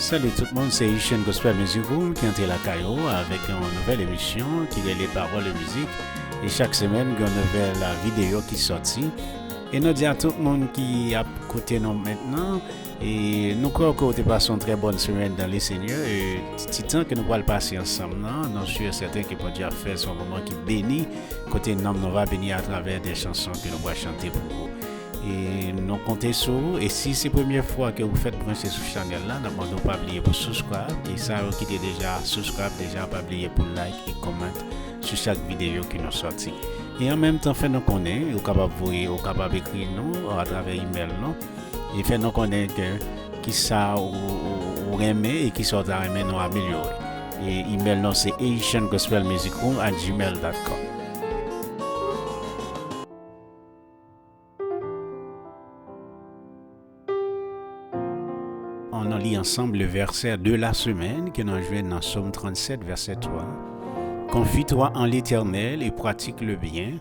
Salut tout le monde, c'est Ishen Gospel Music Room qui entre la caillou avec une nouvelle émission qui est les paroles de musique. Et chaque semaine, il y a une nouvelle vidéo qui sortit. Et nous disons à tout le monde qui a écouté nous maintenant. Et nous croyons que vous passez une très bonne semaine dans les Seigneurs. Et petit temps que nous allons passer ensemble, nous sommes certains que pour Dieu faire son moment qui bénit. Côté nous va bénir à travers des chansons que nous allons chanter pour vous. Et nous comptons sur vous. Et si c'est la première fois que vous faites brancher sur cette chaîne-là, nous ne pas oublier pour subscribe. Et ça, vous qui êtes déjà subscribe, déjà pas oublier pour like et commenter sur chaque vidéo qui nous sortit. Et en même temps, faites-nous connaître, vous capable d'écrire nous à travers email nous. Et faites-nous connaître qui ça ou aimez et qui sont à aimer nous améliorer. Et email nous c'est asiangospelmusicroom@gmail.com. On lit ensemble le verset de la semaine que nous jouons dans Psaume 37, verset 3. Confie-toi en l'Éternel et pratique le bien,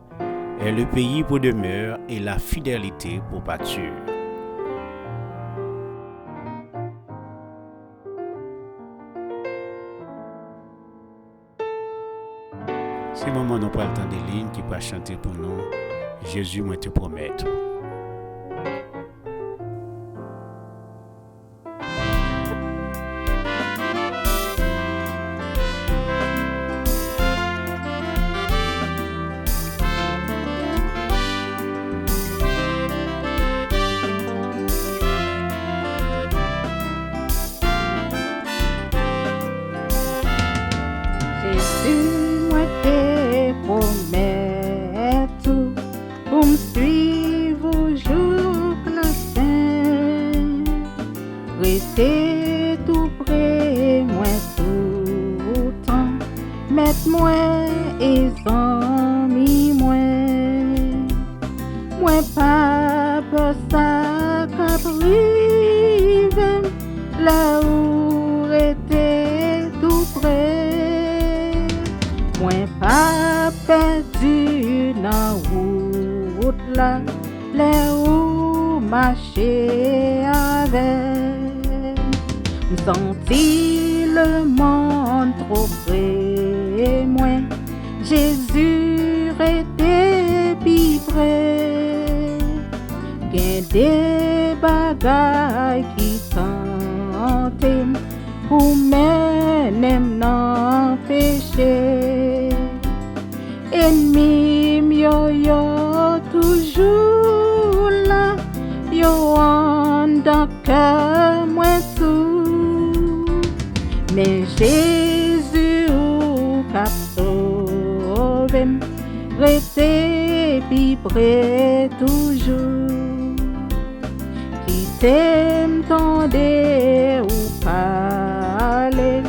et le pays pour demeure et la fidélité pour pâture. C'est le moment où nous prenons le temps des lignes qui peuvent chanter pour nous. Jésus, moi te promets. Restez tout près, moi tout temps. Mettez-moi et amis moi. Moi pas peur ça qu'arrive là où restez tout près. Moi pas perdu dans route là, là où marcher avec. Senti le monde trop près, moi, Jésus était plus près. Gain des bagailles qui tentent pour mener dans péché. Ennemi yo toujours là, yo en dans cœur moi tout. Mais Jésus qu'a sauvé, restez plus près toujours. Qui t'aime tendez ou parler,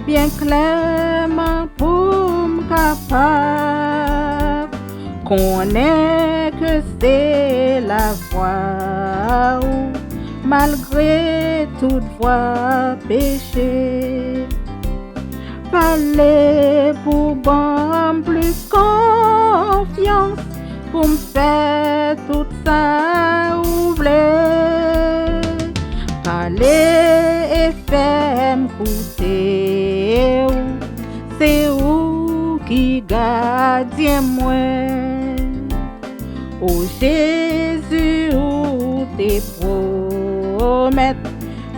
bien clairement pour me capable. Connaît que c'est la voie où malgré toutefois péché, parler pour bon plus confiance, pour me faire tout ça ouvrir. Parler et faire m'écouter, c'est où qui gardien moi. Oh Jésus, où t'es promet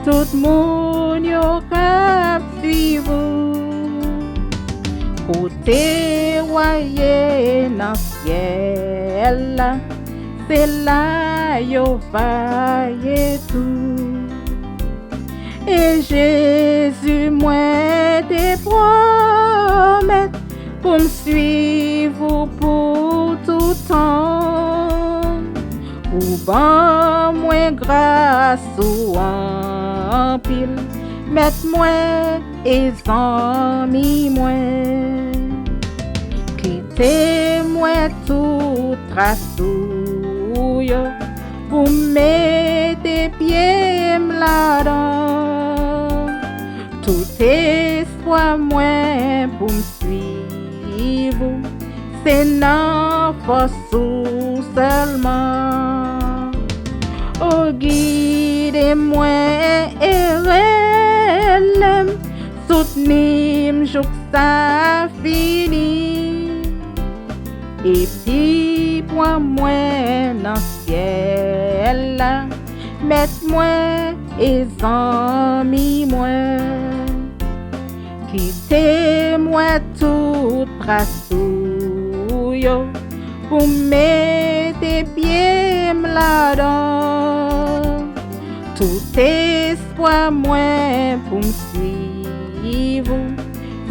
tout moun yo kap suivre pour te voyer dans ciel là, c'est là yo vailler tout. Et Jésus moi te promet pour me suivre pour tout temps. Ou ban moi grâce ou en pile, mettez-moi et amis moi. Quittez-moi tout trasouille pour mettre pieds là-dedans. Tout espoir moi pour me suivre, c'est non force seulement. Oh guidez-moi et soutenir jour ça fini. Et puis pour moi dans ciel là, mettre moi et amis moi, quitter moi tout trasou yo, pour mettre pieds là-dedans. Tout espoir moi pour me suivre,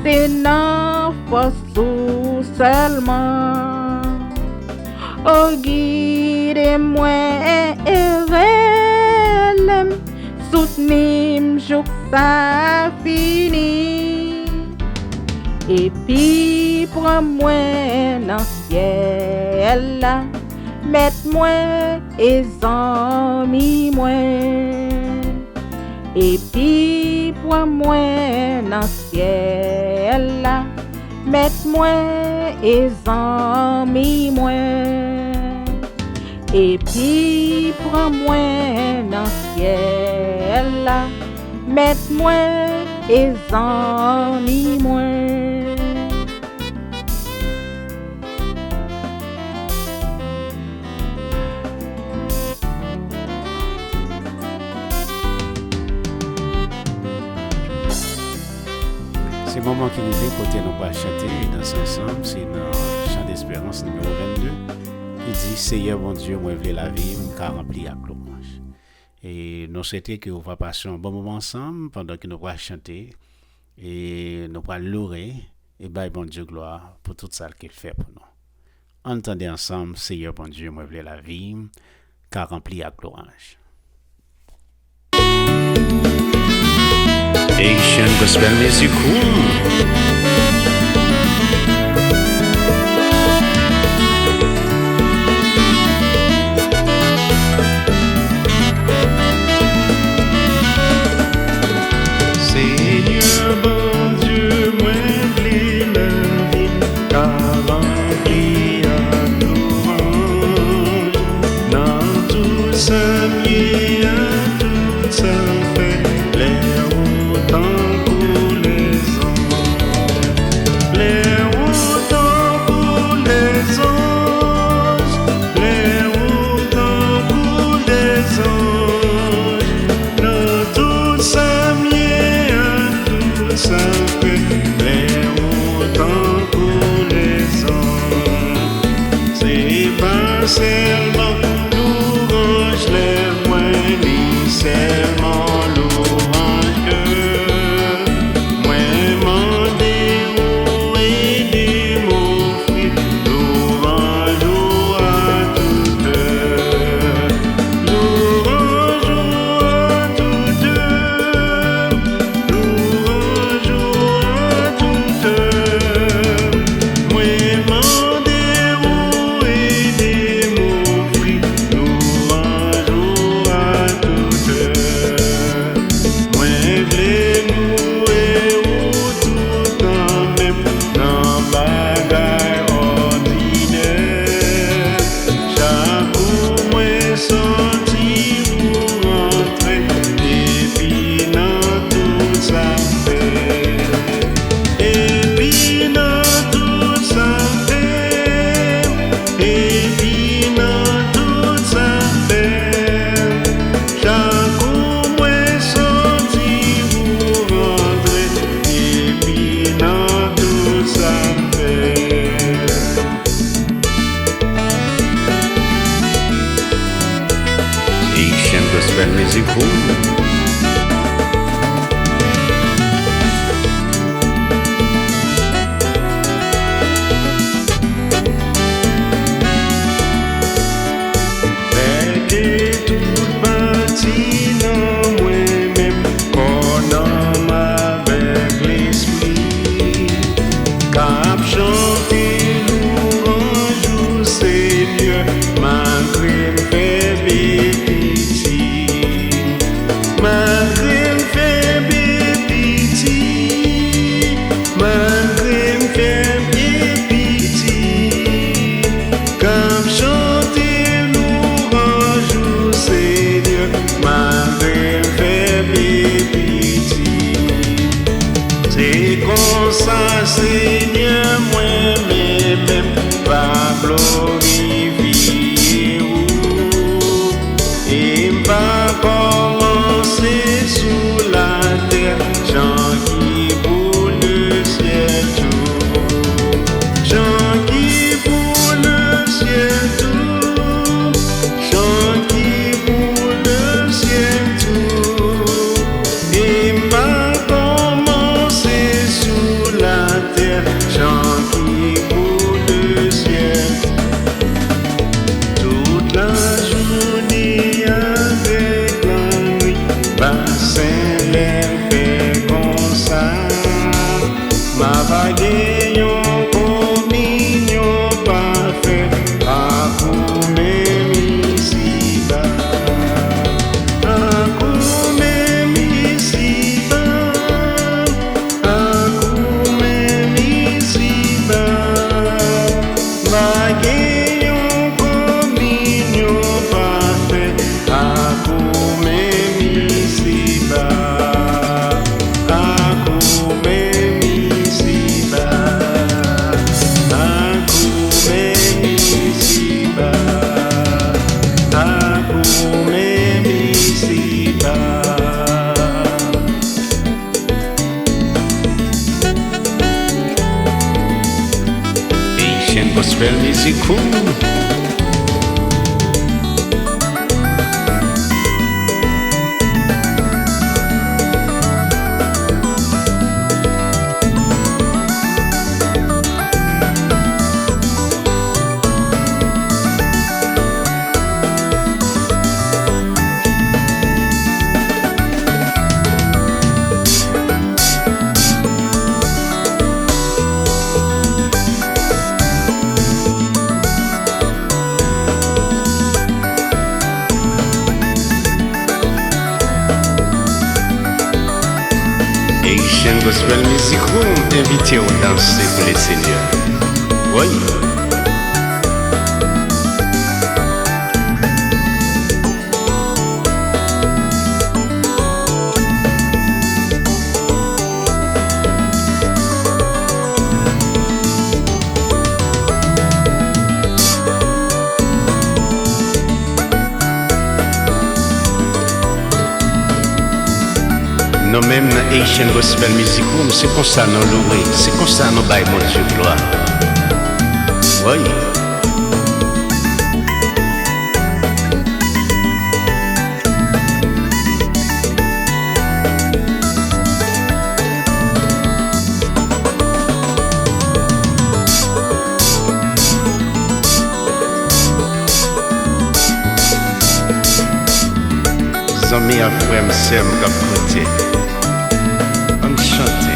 c'est non force seulement. Oh guide-moi et relève, soutenir jour ça fini. Et puis prends-moi dans ciel là, mette-moi et amis moi. Et puis prends-moi dans ciel là, mette-moi et amis moi. Et puis prends-moi dans ciel là, mette-moi et amis moi. C'est le moment qui nous est côté nous pas chanter dans ce ensemble, c'est dans chant d'espérance numéro 22 qui dit Seigneur mon Dieu, moi voulais la vie, car rempli à louange. Et nous souhaitons que vous va passer un bon moment ensemble pendant que nous va chanter et nous va louer et bye bon Dieu gloire pour tout ça qu'il fait pour nous. Entendez ensemble Seigneur mon Dieu, moi voulais la vie, car rempli à louange. Asian Gospel Music Seigneur bon Dieu, moi voulais la vie, car rempli à louange. Dans tout ça mieux, tout ça fait l'air autant pour les anges. L'air autant pour les anges. L'air autant pour les anges. Dans tout ça mieux, tout ça fait l'air autant pour les anges. C'est pas seulement louange, les moins ni seulement louange que moi mandé ou aider mon frère, louange à toute heure, louange à toute heure, louange à toute heure. Moi mandé ou aider mon frère, louange à toute heure. Moi v'lais louer ou tout en même dans bagaille ordinaire. Chaque coup moi sorti ou rentrer et puis dans tout ça fait. Et puis dans tout ça fait. Et puis dans tout ça fait. Chaque coup moi sorti ou rentrer et puis dans tout ça fait. Asian Gospel Music Mettez tout bâti dans moi-même, qu'on homme avec l'esprit, cap chanter louange au Seigneur, malgré mes bêtises, gagner une communion parfaite à même ici-bas, à même ici-bas, à même ici-bas, à même ici-bas. Haitian Gospel Music Crew. Haitian Gospel Music Room, invité au danser pour les seigneurs. Oui. Nous même dans Haitian Gospel Music Room, c'est comme ça nous louer, c'est comme ça nous baillons mon Dieu gloire. Oui. Amis à frère, m'sem k'ap kote. On chante.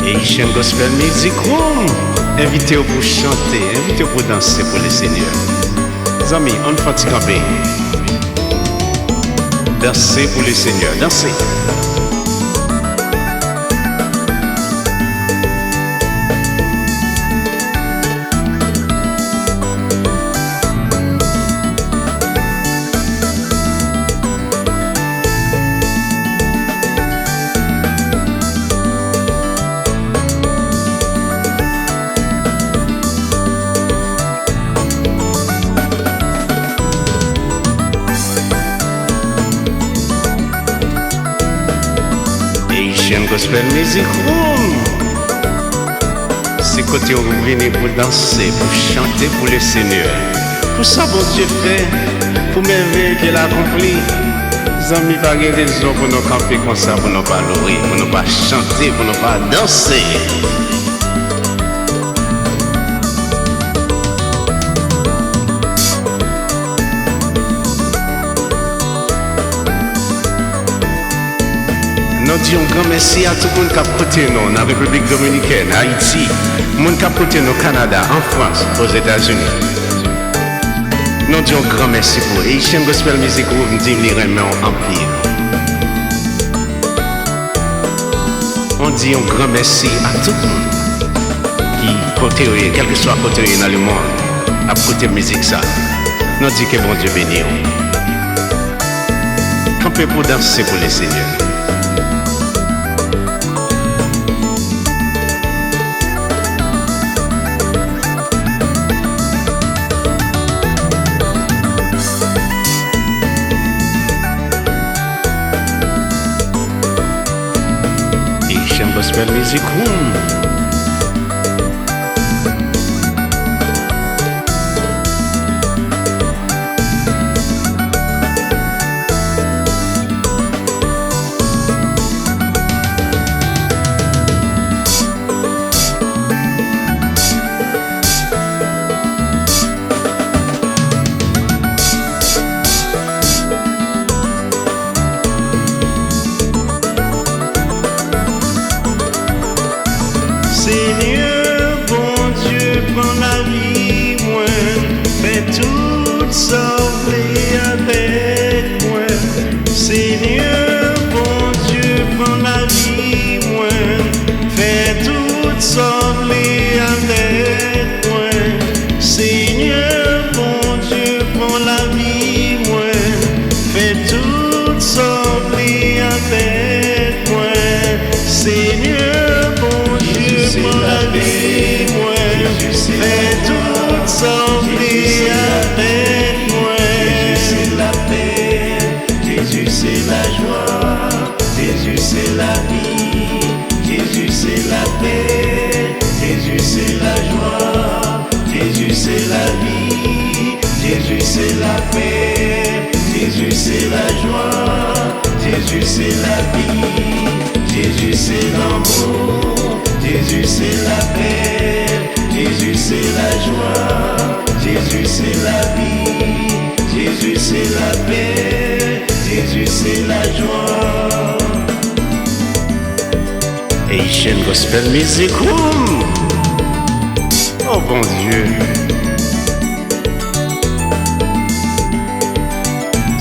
Haitian Gospel Music Room, invité pour chanter, invité pour danser pour les seigneurs. Amis, on fatigue camper. Danser pour les seigneurs, danser. Haitian Gospel Music Room. C'est côté où vous venez pour danser, pour chanter pour les seigneurs. Pour ça, bon Dieu fait, pour merveille qu'il a accompli. Les amis, pas de raison pour nous camper comme ça, pour nous pas louer, pour nous pas chanter, pour nous pas danser. Nous disons grand merci à tout le monde qui a côté nous, dans la République Dominicaine, Haïti, le monde qui a côté nous, Canada, en France, aux États-Unis. Nous disons grand merci pour Haitian Gospel Music Room, nous disons les remercions en empire. On dit un grand merci à tout le monde qui côté, quel que soit côté dans le monde, à côté de musique ça. Nous disons que bon Dieu bénisse. Camper pour danser pour les seigneurs. Gospel Music Room. Jésus c'est la paix, Jésus c'est la joie, Jésus c'est la vie, Jésus c'est l'amour, Jésus c'est la paix, Jésus c'est la joie, Jésus c'est la vie, Jésus c'est la paix, Jésus c'est la joie. Haitian Gospel Music Room. Oh bon Dieu,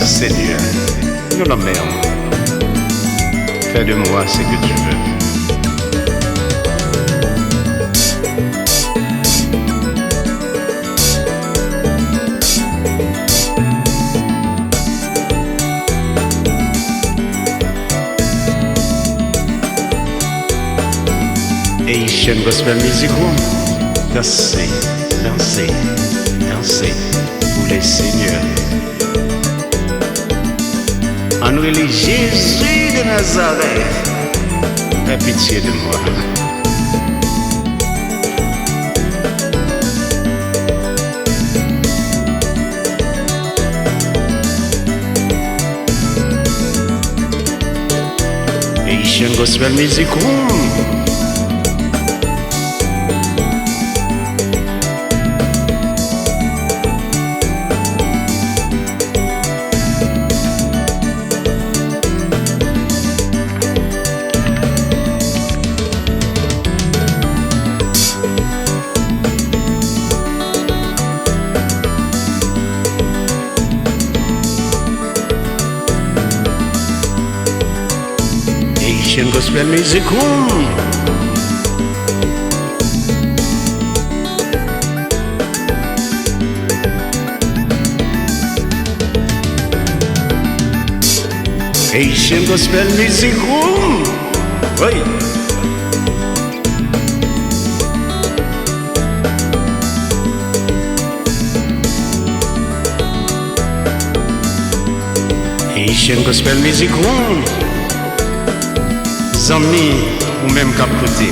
Seigneur, nous l'emmerdons. Fais de moi ce que tu veux. Haitian Gospel Music Room. Dansez, dansez, dansez pour les seigneurs. En nous les Jésus de Nazareth, aie pitié de moi. Haitian Gospel Music Room. Haitian Gospel Music Room. Haitian Gospel Music Room. Oui. Haitian Gospel Music Room. Amis ou même cap côté,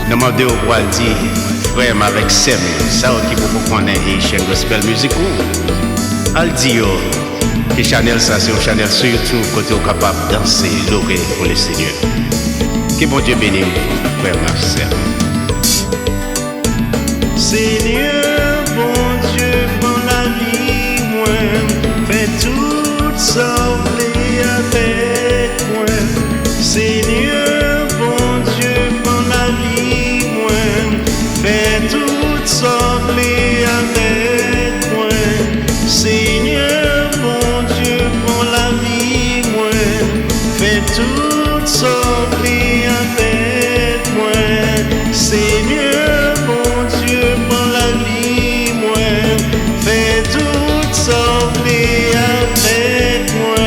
demandez au roi dit frère avec Sem, ça qui pour connaître Haitian Gospel Music Room. Al dit que Chanel ça c'est un Chanel sur YouTube côté capable danser, louer pour le Seigneur. Que bon Dieu bénisse frère Marcel. Seigneur bon Dieu pour la vie moi, fais tout sauver avec moi. Seigneur, bon Dieu, pour la vie, moi, fais tout sortir avec moi. Seigneur, bon Dieu, pour la vie, moi, fais tout sortir avec moi. Seigneur, bon Dieu, pour la vie, moi, fais tout sortir avec moi.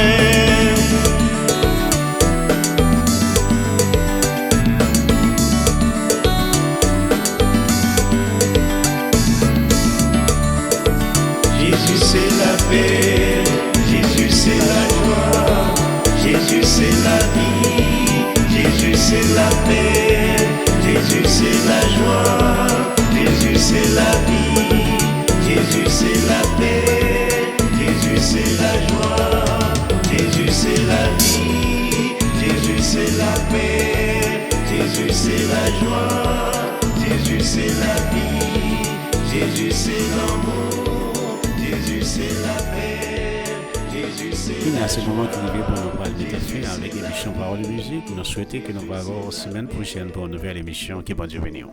Jésus c'est la paix, Jésus c'est la joie, Jésus c'est la vie, Jésus c'est la paix, Jésus c'est la joie, Jésus c'est la vie, Jésus c'est la paix, Jésus c'est la joie, Jésus c'est la vie, Jésus c'est la paix, Jésus c'est la joie, Jésus c'est la vie, Jésus c'est l'amour, Jésus c'est la paix, Jésus c'est la joie. C'est le moment qui est pour nous parler de fait avec l'émission Parole de musique. Nous souhaitons que nous allons la semaine prochaine pour une nouvelle émission. Que bon Dieu bénisse.